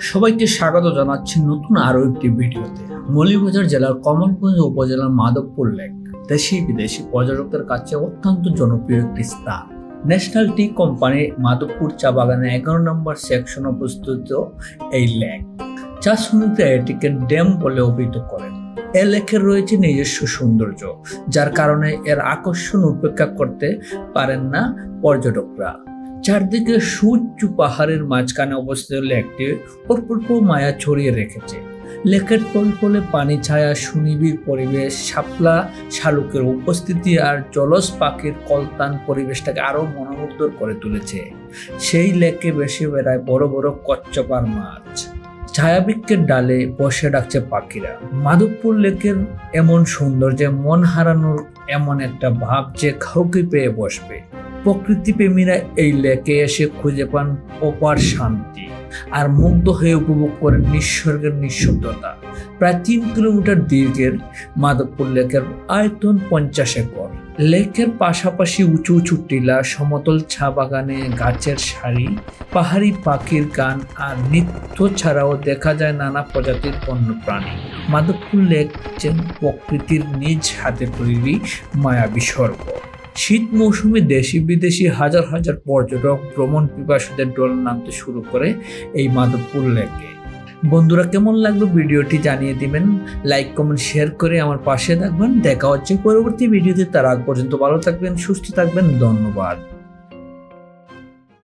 সবাইকে স্বাগত জানাচ্ছি নতুন আরো একটি ভিডিওতে। মৌলভীবাজার জেলার কমলগঞ্জ উপজেলার মাধবপুর লেক দেশি বিদেশি পর্যটকদের কাছে অত্যন্ত জনপ্রিয় একটি স্থান। ন্যাশনাল টি কোম্পানি মাধবপুর চা বাগানে 11 নম্বর সেকশনে অবস্থিত এই লেক চা শ্রমিকরা এটিকে ড্যাম বলে অভিহিত করেন। এ লেকের রয়েছে নিজস্ব সৌন্দর্য, যার কারণে এর আকর্ষণ উপেক্ষা করতে পারেন না পর্যটকরা। চারদিকে সুউচ্চ পাহাড়ের মাঝখানে অবস্থিত লেকটি অপূর্ব মায়া ছড়িয়ে রেখেছে। লেকের তলতলে পানি ছায়া, সুনিবিড় পরিবেশ, শাপলা শালুকের উপস্থিতি আর জলজ পাখির কলতান পরিবেশটাকে আরো মনোমুগ্ধ করে তুলেছে। সেই লেকে ভেসে বেড়ায় বড় বড় কচ্ছপ আর মাছ। ছায়াবৃক্ষের ডালে বসে ডাকছে পাখিরা। মাধবপুর লেকের এমন সৌন্দর্যে মন হারানোর এমন একটা ভাব যে কাউকে পেয়ে বসবে। প্রকৃতি প্রেমীরা এই লেকে এসে খুঁজে পান অপার শান্তি আর মুগ্ধ হয়ে উপভোগ করেন নিঃসর্গের নিঃশব্দতা। প্রায় 3 কিলোমিটার দীর্ঘের মাধবপুর লেকের আয়তন 50 একর। লেকের পাশাপাশি উঁচু উঁচু টিলা, সমতল চা বাগানে গাছের সারি, পাহাড়ি পাখির গান আর নৃত্য ছাড়াও দেখা যায় নানা প্রজাতির বন্যপ্রাণী। মাধবপুর লেক যেন প্রকৃতির নিজ হাতে তৈরি মায়াবী স্বর্গ। শীত মৌসুমে দেশি বিদেশি হাজার হাজার পর্যটক ভ্রমণ পিপাসুদের দল নামতে শুরু করে এই মাধবপুর লেকে। বন্ধুরা, কেমন লাগলো ভিডিওটি জানিয়ে দিবেন। লাইক কমেন্ট শেয়ার করে আমার পাশে থাকবেন। দেখা হচ্ছে পরবর্তী ভিডিওতে। তার আগ পর্যন্ত ভালো থাকবেন, সুস্থ থাকবেন। ধন্যবাদ।